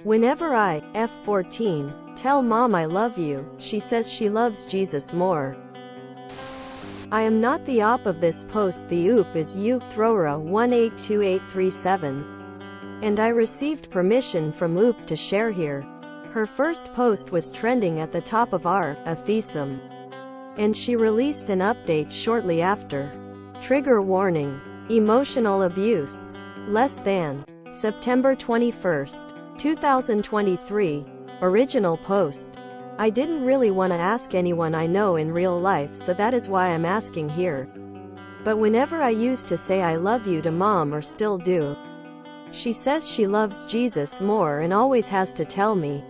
Whenever I, f14, tell mom I love you, she says she loves Jesus more. I am not the op of this post. The oop is you, Throra182837. And I received permission from oop to share here. Her first post was trending at the top of our theism. And she released an update shortly after. Trigger warning. Emotional abuse. Less than. September 21st. 2023. Original post. I didn't really want to ask anyone I know in real life, so that is why I'm asking here. But whenever I used to say I love you to mom, or still do, she says she loves Jesus more and always has to tell me.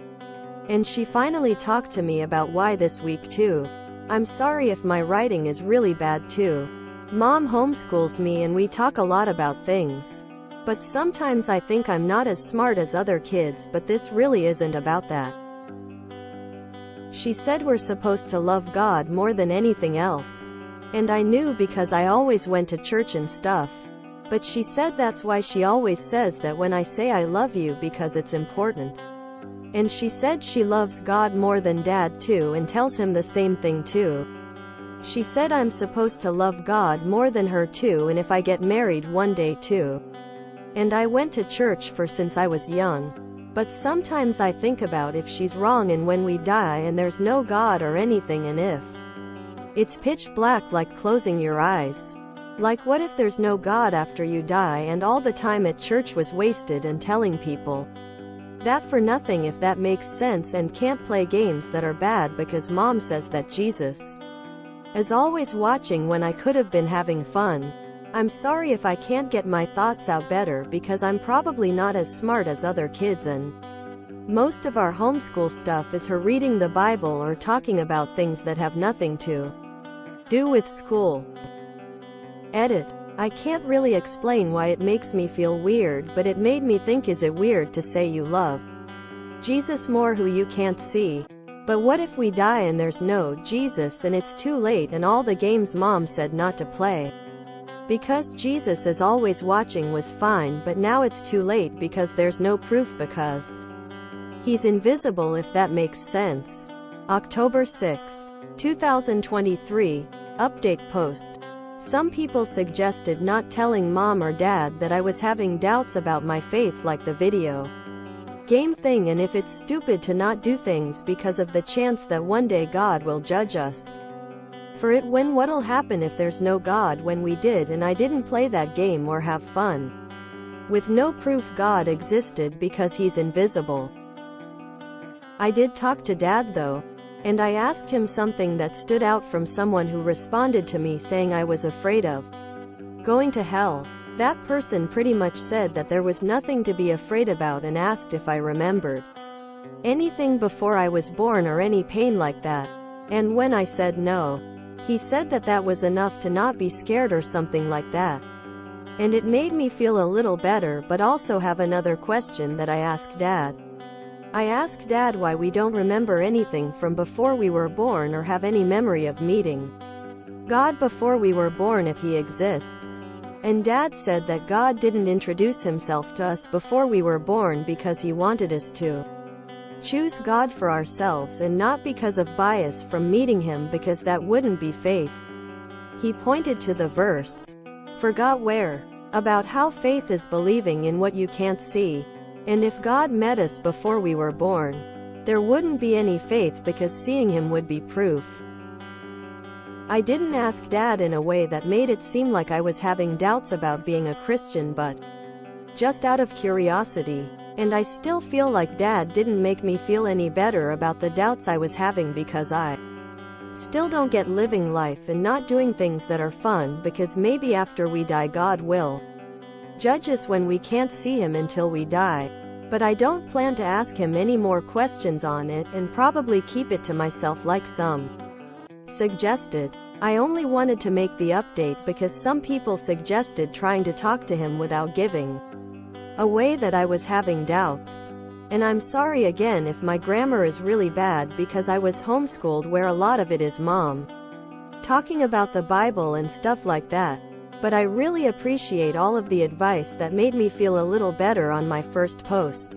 And she finally talked to me about why this week too. I'm sorry if my writing is really bad too. Mom homeschools me and we talk a lot about things. But sometimes I think I'm not as smart as other kids, but this really isn't about that. She said we're supposed to love God more than anything else. And I knew because I always went to church and stuff. But she said that's why she always says that when I say I love you because it's important. And she said she loves God more than dad too and tells him the same thing too. She said I'm supposed to love God more than her too, and if I get married one day too. And I went to church since I was young. But sometimes I think about if she's wrong and when we die and there's no God or anything, and if it's pitch black, like closing your eyes. Like what if there's no God after you die and all the time at church was wasted and telling people that for nothing, if that makes sense, and can't play games that are bad because mom says that Jesus is always watching when I could have been having fun. I'm sorry if I can't get my thoughts out better because I'm probably not as smart as other kids, and most of our homeschool stuff is her reading the Bible or talking about things that have nothing to do with school. Edit. I can't really explain why it makes me feel weird, but it made me think, is it weird to say you love Jesus more who you can't see? But what if we die and there's no Jesus and it's too late and all the games mom said not to play because Jesus is always watching was fine, but now it's too late because there's no proof because he's invisible, if that makes sense. October 6, 2023. Update post. Some people suggested not telling mom or dad that I was having doubts about my faith, like the video game thing, and if it's stupid to not do things because of the chance that one day God will judge us for it, when what'll happen if there's no God when we did and I didn't play that game or have fun with no proof God existed because he's invisible. I did talk to dad though, and I asked him something that stood out from someone who responded to me saying I was afraid of going to hell. That person pretty much said that there was nothing to be afraid about and asked if I remembered anything before I was born or any pain like that. And when I said no, he said that that was enough to not be scared or something like that. And it made me feel a little better, but also have another question that I asked dad. I asked dad why we don't remember anything from before we were born or have any memory of meeting God before we were born, if he exists. And dad said that God didn't introduce himself to us before we were born because he wanted us to choose God for ourselves and not because of bias from meeting him, because that wouldn't be faith. He pointed to the verse, forgot where, about how faith is believing in what you can't see. And if God met us before we were born, there wouldn't be any faith because seeing him would be proof. I didn't ask dad in a way that made it seem like I was having doubts about being a Christian, but just out of curiosity. And I still feel like dad didn't make me feel any better about the doubts I was having because I still don't get living life and not doing things that are fun, because maybe after we die God will judge us when we can't see him until we die. But I don't plan to ask him any more questions on it, and probably keep it to myself like some suggested. I only wanted to make the update because some people suggested trying to talk to him without giving away that I was having doubts. And I'm sorry again if my grammar is really bad because I was homeschooled where a lot of it is mom talking about the Bible and stuff like that. But I really appreciate all of the advice that made me feel a little better on my first post.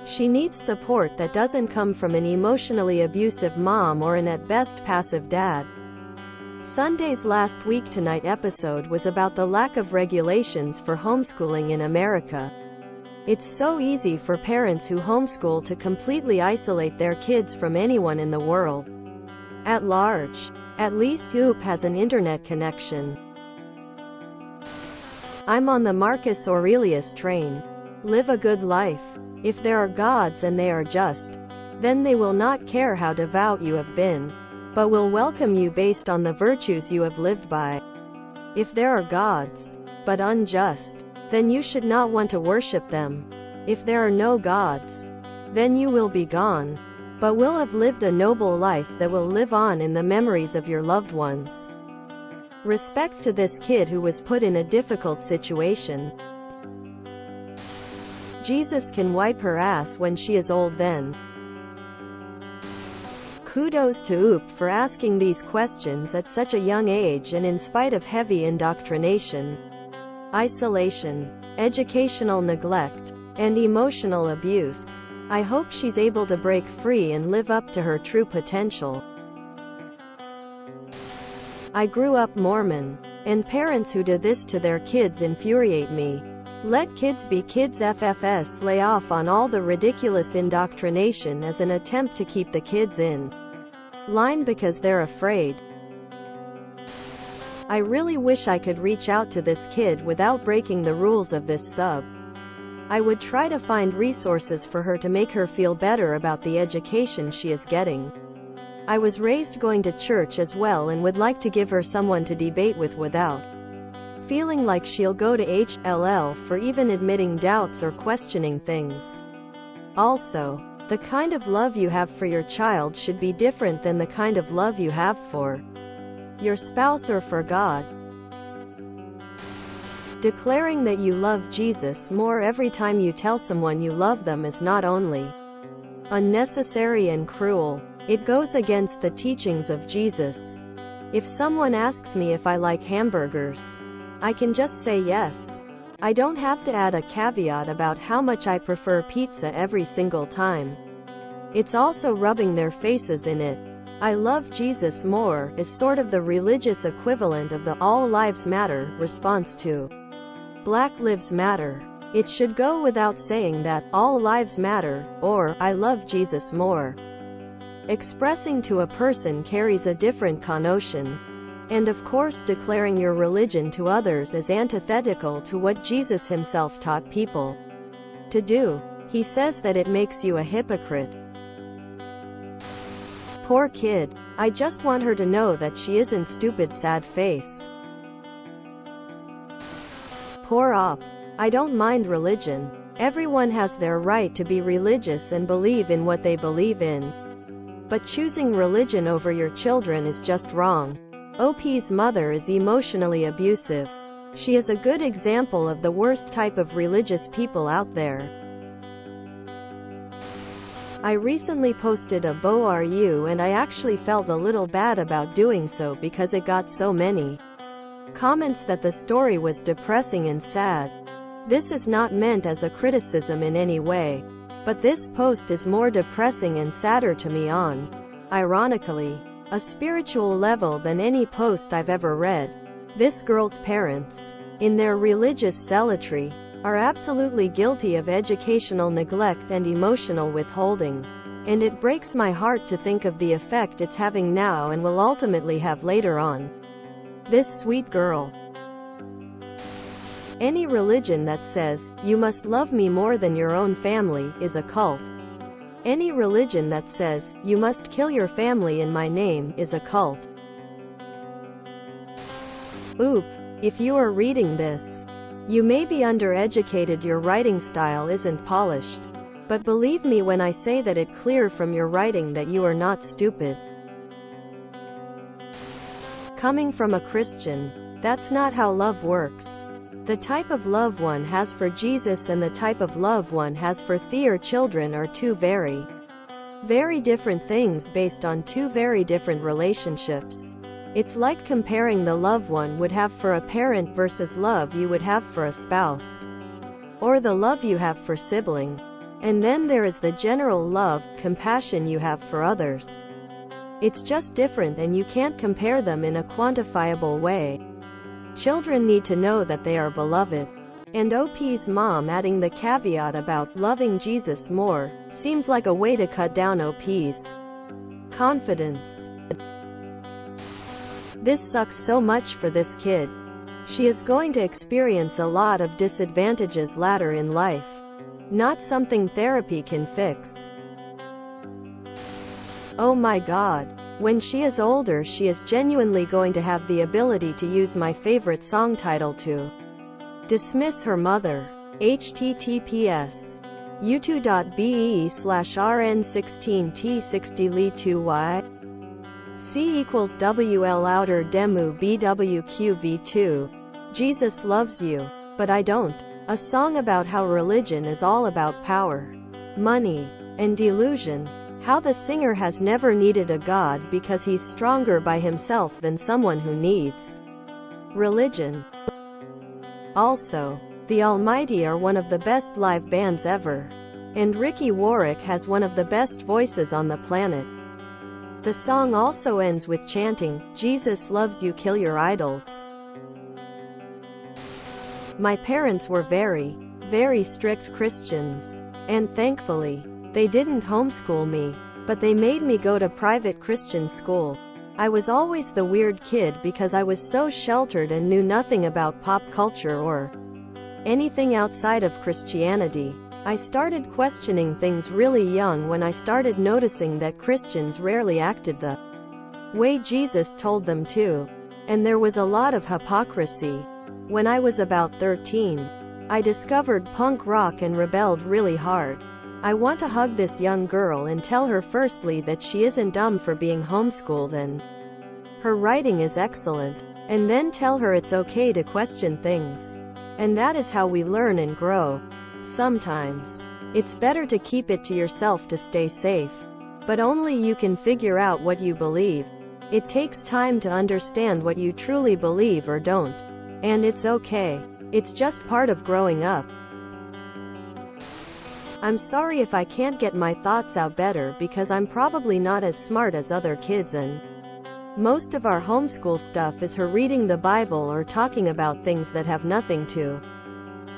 She needs support that doesn't come from an emotionally abusive mom or an at best passive dad. Sunday's Last Week Tonight episode was about the lack of regulations for homeschooling in America. It's so easy for parents who homeschool to completely isolate their kids from anyone in the world at large. At least Oop has an internet connection. I'm on the Marcus Aurelius train. Live a good life. If there are gods and they are just, then they will not care how devout you have been, but will welcome you based on the virtues you have lived by. If there are gods, but unjust, then you should not want to worship them. If there are no gods, then you will be gone, but will have lived a noble life that will live on in the memories of your loved ones. Respect to this kid who was put in a difficult situation. Jesus can wipe her ass when she is old then. Kudos to Oop for asking these questions at such a young age and in spite of heavy indoctrination, isolation, educational neglect, and emotional abuse. I hope she's able to break free and live up to her true potential. I grew up Mormon, and parents who do this to their kids infuriate me. Let kids be kids. FFS lay off on all the ridiculous indoctrination as an attempt to keep the kids in line because they're afraid. I really wish I could reach out to this kid without breaking the rules of this sub. I would try to find resources for her to make her feel better about the education she is getting. I was raised going to church as well and would like to give her someone to debate with without feeling like she'll go to HLL for even admitting doubts or questioning things. Also, the kind of love you have for your child should be different than the kind of love you have for your spouse or for God. Declaring that you love Jesus more every time you tell someone you love them is not only unnecessary and cruel, it goes against the teachings of Jesus. If someone asks me if I like hamburgers, I can just say yes. I don't have to add a caveat about how much I prefer pizza every single time. It's also rubbing their faces in it. I love Jesus more is sort of the religious equivalent of the All Lives Matter response to Black Lives Matter. It should go without saying that all lives matter, or I love Jesus more. Expressing to a person carries a different connotation. And of course, declaring your religion to others is antithetical to what Jesus himself taught people to do. He says that it makes you a hypocrite. Poor kid. I just want her to know that she isn't stupid. Sad face. Poor op. I don't mind religion. Everyone has their right to be religious and believe in what they believe in. But choosing religion over your children is just wrong. OP's mother is emotionally abusive. She is a good example of the worst type of religious people out there. I recently posted a "Bo are you?" and I actually felt a little bad about doing so because it got so many comments that the story was depressing and sad. This is not meant as a criticism in any way, but this post is more depressing and sadder to me on, ironically, a spiritual level than any post I've ever read. This girl's parents, in their religious zealotry, are absolutely guilty of educational neglect and emotional withholding. And it breaks my heart to think of the effect it's having now and will ultimately have later on. This sweet girl. Any religion that says, "You must love me more than your own family," is a cult. Any religion that says, "You must kill your family in my name," is a cult. Oop. If you are reading this, you may be undereducated, your writing style isn't polished. But believe me when I say that it's clear from your writing that you are not stupid. Coming from a Christian, that's not how love works. The type of love one has for Jesus and the type of love one has for their children are two very, very different things based on two very different relationships. It's like comparing the love one would have for a parent versus love you would have for a spouse, or the love you have for sibling. And then there is the general love, compassion you have for others. It's just different and you can't compare them in a quantifiable way. Children need to know that they are beloved. And OP's mom adding the caveat about loving Jesus more seems like a way to cut down OP's confidence. This sucks so much for this kid. She is going to experience a lot of disadvantages later in life. Not something therapy can fix. Oh my God. When she is older, she is genuinely going to have the ability to use my favorite song title to dismiss her mother. https u2.be/rn16t60li2y c equals wl outer demu bwqv2. Jesus loves you, but I don't. A song about how religion is all about power, money, and delusion. How the singer has never needed a god because he's stronger by himself than someone who needs religion. Also, the Almighty are one of the best live bands ever. And Ricky Warwick has one of the best voices on the planet. The song also ends with chanting, Jesus loves you, kill your idols. My parents were very, very strict Christians. And thankfully, they didn't homeschool me, but they made me go to private Christian school. I was always the weird kid because I was so sheltered and knew nothing about pop culture or anything outside of Christianity. I started questioning things really young when I started noticing that Christians rarely acted the way Jesus told them to. And there was a lot of hypocrisy. When I was about 13, I discovered punk rock and rebelled really hard. I want to hug this young girl and tell her firstly that she isn't dumb for being homeschooled and her writing is excellent, and then tell her it's okay to question things. And that is how we learn and grow. Sometimes, it's better to keep it to yourself to stay safe. But only you can figure out what you believe. It takes time to understand what you truly believe or don't. And it's okay. It's just part of growing up. I'm sorry if I can't get my thoughts out better because I'm probably not as smart as other kids, and most of our homeschool stuff is her reading the Bible or talking about things that have nothing to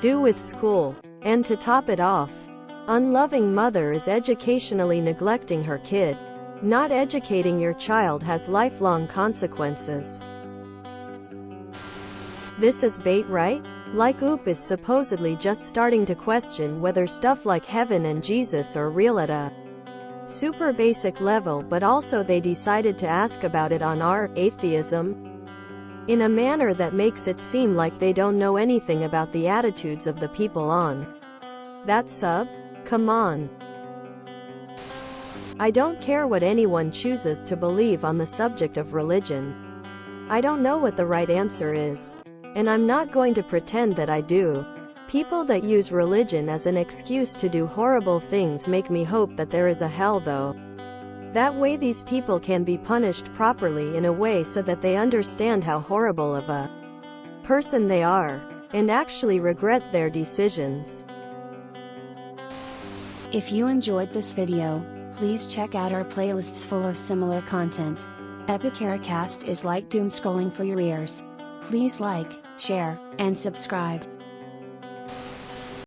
do with school. And to top it off, unloving mother is educationally neglecting her kid. Not educating your child has lifelong consequences. This is bait, right? Like OOP is supposedly just starting to question whether stuff like heaven and Jesus are real at a super basic level, but also they decided to ask about it on our atheism in a manner that makes it seem like they don't know anything about the attitudes of the people on that sub. Come on. I don't care what anyone chooses to believe on the subject of religion. I don't know what the right answer is. And I'm not going to pretend that I do. People that use religion as an excuse to do horrible things make me hope that there is a hell, though. That way these people can be punished properly in a way so that they understand how horrible of a person they are, and actually regret their decisions. If you enjoyed this video, please check out our playlists full of similar content. Epic Ericast is like doom scrolling for your ears. Please like, share, and subscribe.